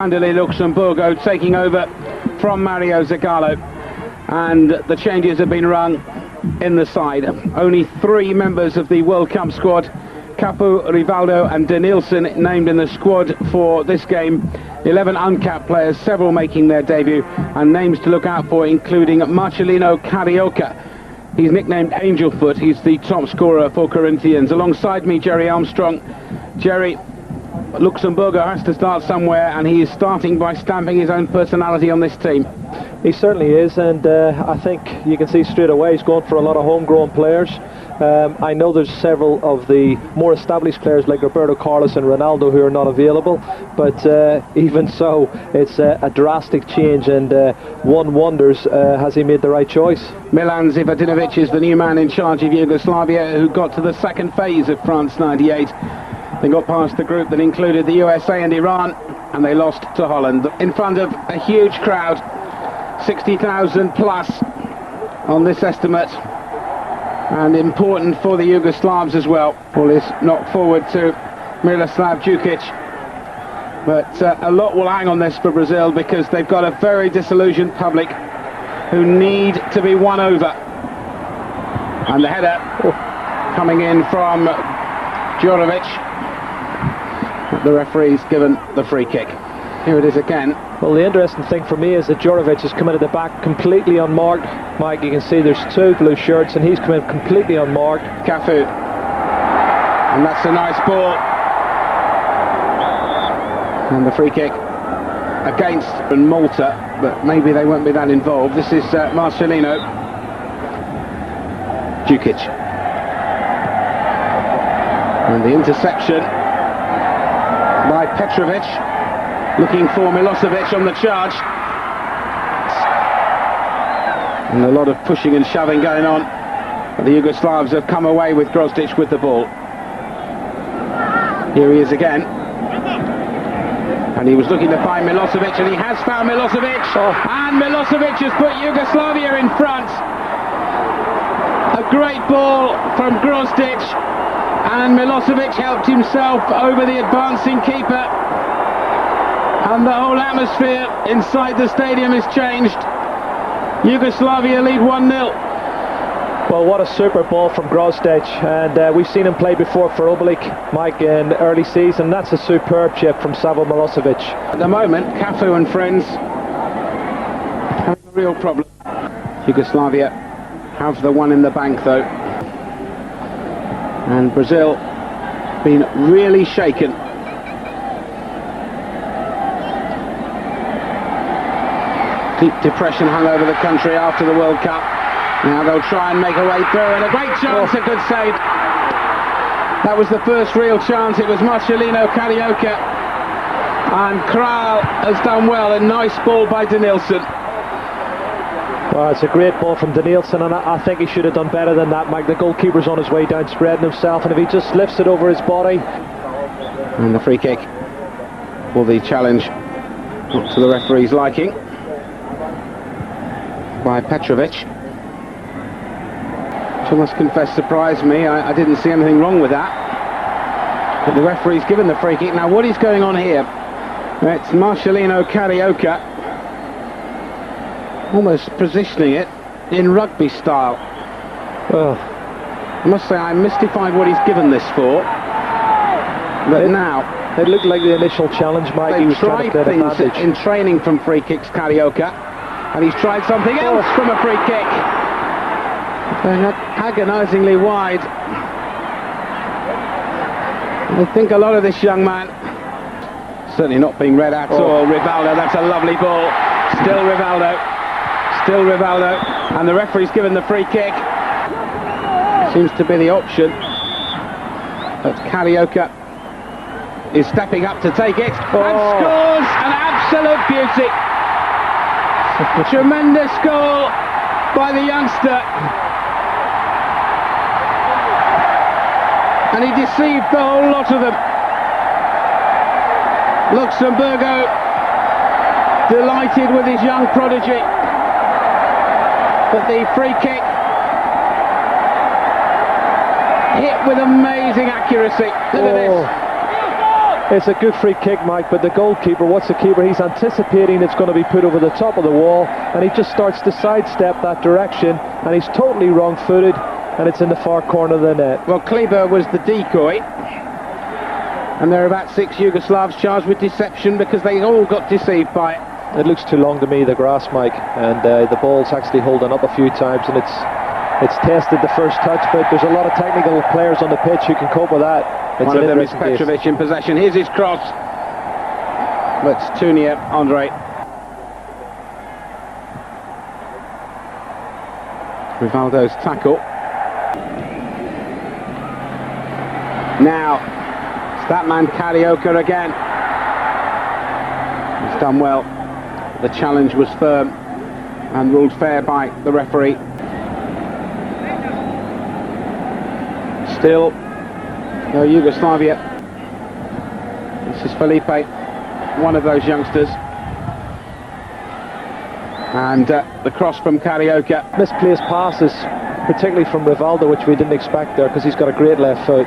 Vanderlei Luxemburgo taking over from Mario Zagallo, and the changes have been rung in the side. Only 3 members of the World Cup squad, Capu, Rivaldo and Denilson, named in the squad for this game. 11 uncapped players, several making their debut, and names to look out for including Marcelino Carioca. He's nicknamed Angelfoot. He's the top scorer for Corinthians. Alongside me, Jerry Armstrong. Jerry, Luxemburgo has to start somewhere, and he is starting by stamping his own personality on this team. He certainly is, and I think you can see straight away he's going for a lot of homegrown players. I know there's several of the more established players like Roberto Carlos and Ronaldo who are not available, but even so, it's a drastic change, and one wonders, has he made the right choice? Milan Zivadinovic is the new man in charge of Yugoslavia, who got to the second phase of France 98. They got past the group that included the USA and Iran, and they lost to Holland in front of a huge crowd, 60,000 plus on this estimate, and important for the Yugoslavs as well. Ball is knocked forward to Miroslav Djukic, but a lot will hang on this for Brazil, because they've got a very disillusioned public who need to be won over. And the header coming in from Djorovic. The referee's given the free kick. Here it is again. Well, the interesting thing for me is that Djorovic has come in at the back completely unmarked. Mike, you can see there's 2 blue shirts, and he's come in completely unmarked. Cafu, and that's a nice ball. And the free kick against Malta, but maybe they won't be that involved. This is Marcelino Djukic, and the interception by Petrovic, looking for Milosevic on the charge. And a lot of pushing and shoving going on. But the Yugoslavs have come away with Grozdic with the ball. Here he is again. And he was looking to find Milosevic, and he has found Milosevic. And Milosevic has put Yugoslavia in front. A great ball from Grozdic. And Milosevic helped himself over the advancing keeper, and the whole atmosphere inside the stadium is changed. Yugoslavia lead 1-0. Well, what a super ball from Grozdic, and we've seen him play before for Obelik, Mike, in the early season. That's a superb chip from Savo Milosevic. At the moment, Cafu and friends have a real problem. Yugoslavia have the one in the bank though. And Brazil been really shaken. Deep depression hung over the country after the World Cup. Now they'll try and make a way through, and a great chance, a good save. That was the first real chance. It was Marcelino Carioca, and Kral has done well. A nice ball by Denilson. Well, it's a great ball from Denilson, and I think he should have done better than that, Mike. The goalkeeper's on his way down, spreading himself, and if he just lifts it over his body. And the free kick, or the challenge, not to the referee's liking, by Petrovic. Which I must confess surprised me. I didn't see anything wrong with that. But the referee's given the free kick. Now what is going on here? It's Marcelino Carioca, almost positioning it in rugby style. Well, I must say I'm mystified what he's given this for. But now it looked like the initial challenge, Mike. He was trying to things advantage in training from free kicks, Carioca, and he's tried something else from a free kick. Going agonisingly wide. I think a lot of this young man, certainly not being read at all. Rivaldo, that's a lovely ball. Still Rivaldo. Still Rivaldo, and the referee's given the free kick. Seems to be the option, but Carioca is stepping up to take it, and scores an absolute beauty. Tremendous goal by the youngster, and he deceived the whole lot of them. Luxemburgo delighted with his young prodigy. But the free kick hit with amazing accuracy. Look at this. It's a good free kick, Mike, but the goalkeeper, what's the keeper? He's anticipating it's going to be put over the top of the wall, and he just starts to sidestep that direction, and he's totally wrong-footed, and it's in the far corner of the net. Well, Kleber was the decoy, and there are about 6 Yugoslavs charged with deception because they all got deceived by it. It looks too long to me, the grass, Mike, and the ball's actually holding up a few times, and it's tested the first touch, but there's a lot of technical players on the pitch who can cope with that. It's one of them is Petkovic in possession. Here's his cross. That's Tunia, Andre. Rivaldo's tackle. Now, it's that man Carioca again. He's done well. The challenge was firm and ruled fair by the referee. Still, no Yugoslavia. This is Felipe, one of those youngsters. And the cross from Carioca. Misplaced passes, particularly from Rivaldo, which we didn't expect there because he's got a great left foot.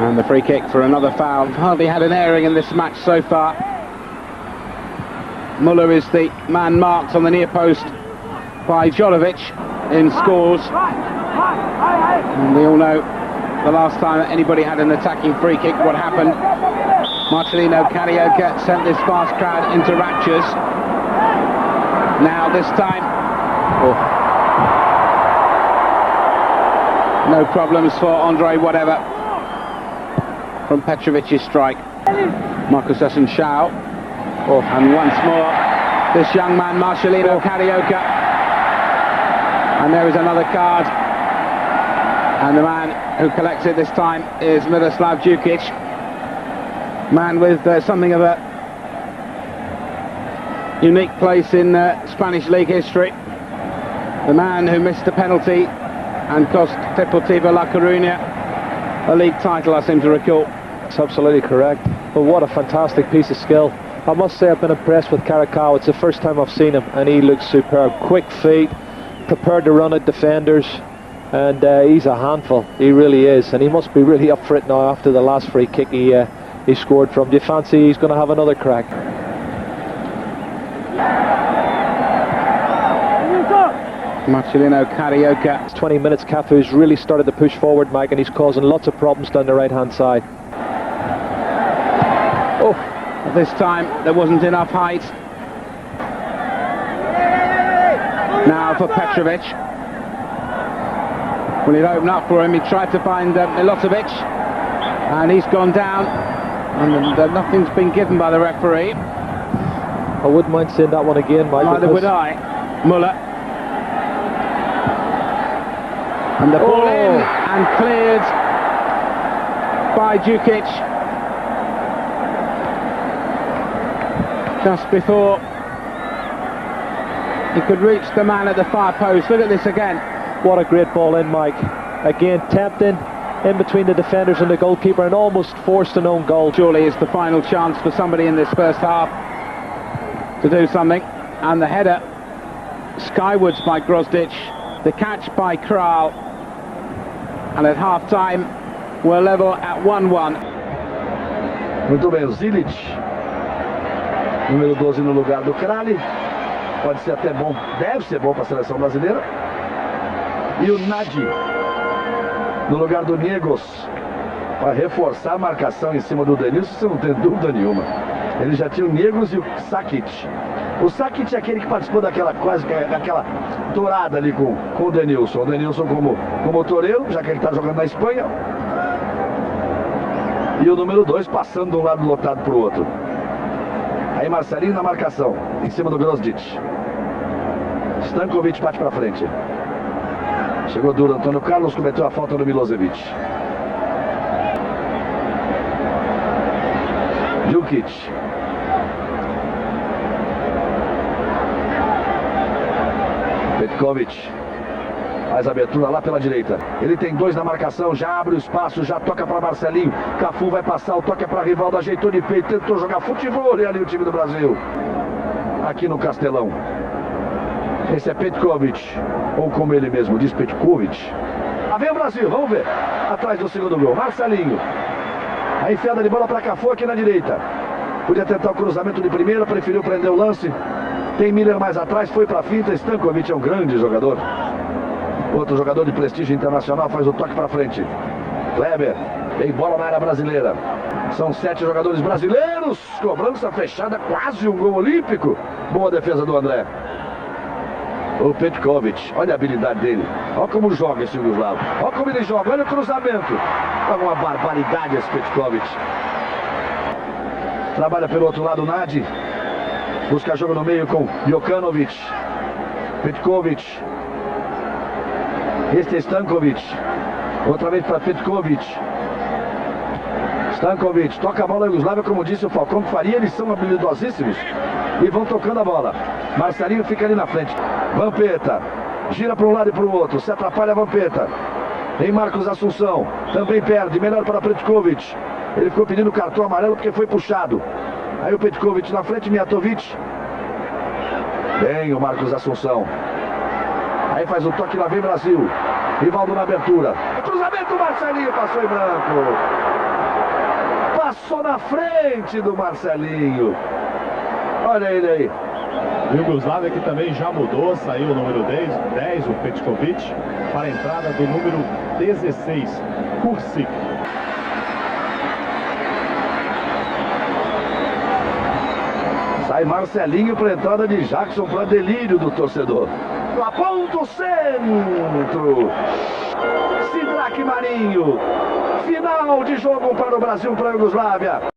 And the free kick for another foul. Hardly had an airing in this match so far. Muller is the man marked on the near post by Jolovic in scores. And we all know the last time that anybody had an attacking free kick, what happened. Marcelino Carioca sent this fast crowd into raptures. Now this time, no problems for Andre whatever from Petrovic's strike. Marcus Assunção. And once more, this young man Marcelino Carioca. And there is another card. And the man who collects it this time is Miroslav Djukic. Man with something of a unique place in Spanish league history. The man who missed a penalty and cost Deportivo La Coruña a league title, I seem to recall. That's absolutely correct. But what a fantastic piece of skill. I must say I've been impressed with Carioca. It's the first time I've seen him, and he looks superb. Quick feet, prepared to run at defenders, and he's a handful. He really is, and he must be really up for it now after the last free kick he scored from. Do you fancy he's going to have another crack? Marcelino Carioca. It's 20 minutes. Cafu's really started to push forward, Mike, and he's causing lots of problems down the right-hand side. Oh, this time there wasn't enough height. Now for Petrovic. Well, he'd open up for him. He tried to find Milosevic, and he's gone down, and nothing's been given by the referee. I wouldn't mind seeing that one again, Mike. Neither would I. Muller. And the ball in and cleared by Djukic just before he could reach the man at the far post. Look at this again. What a great ball in, Mike. Again, tempting in between the defenders and the goalkeeper, and almost forced an own goal. Surely is the final chance for somebody in this first half to do something. And the header skywards by Grozdic, the catch by Kral, and at half-time we're level at 1-1. Muito bem, o Zilic, número 12 no lugar do Krali. Pode ser até bom, deve ser bom para a seleção brasileira. E o Nadi, no lugar do Niegos, para reforçar a marcação em cima do Denilson, você não tem dúvida nenhuma. Ele já tinha o Niegos e o Sakic. O Sakic é aquele que participou daquela quase aquela tourada ali com o Denilson. O Denilson como toureiro, já que ele está jogando na Espanha. E o número 2 passando de um lado lotado para o outro. Aí Marcelinho na marcação, em cima do Grozdic. Stankovic bate para frente. Chegou duro, Antônio Carlos cometeu a falta do Milosevic. Djukic. Petkovic. Faz a abertura lá pela direita. Ele tem 2 na marcação, já abre o espaço, já toca para Marcelinho. Cafu vai passar, o toque é para Rivaldo, ajeitou de peito, tentou jogar futebol ali o time do Brasil. Aqui no Castelão. Esse é Petkovic, ou como ele mesmo diz, Petkovic. Lá vem o Brasil, vamos ver. Atrás do segundo gol, Marcelinho. A enfiada de bola para Cafu aqui na direita. Podia tentar o cruzamento de primeira, preferiu prender o lance. Tem Miller mais atrás, foi para a finta. Stankovic é um grande jogador. Outro jogador de prestígio internacional faz o toque para frente. Kleber, tem bola na área brasileira. São 7 jogadores brasileiros. Cobrança fechada, quase um gol olímpico. Boa defesa do André. O Petkovic, olha a habilidade dele. Olha como joga esse Iugoslavo. Olha como ele joga, olha o cruzamento. Olha uma barbaridade esse Petkovic. Trabalha pelo outro lado o Nadi. Busca jogo no meio com Jokanovic. Petkovic. Este é Stankovic. Outra vez para Petkovic. Stankovic toca a bola Iugoslávia, como disse o Falcão que faria. Eles são habilidosíssimos e vão tocando a bola. Marcelinho fica ali na frente. Vampeta gira para um lado e para o outro. Se atrapalha a Vampeta. Tem Marcos Assunção. Também perde. Melhor para Petkovic. Ele ficou pedindo cartão amarelo porque foi puxado. Aí o Petkovic na frente. Mijatovic. Bem o Marcos Assunção. Aí faz o toque, lá vem Brasil. Rivaldo na abertura. O cruzamento, Marcelinho passou em branco. Passou na frente do Marcelinho. Olha ele aí. Iugoslávia que também já mudou, saiu o número 10, o Petkovic, para a entrada do número 16, Kursic. Sai Marcelinho para a entrada de Jackson, para delírio do torcedor. Aponta o centro. Sidraque Marinho. Final de jogo para o Brasil, para a Iugoslávia.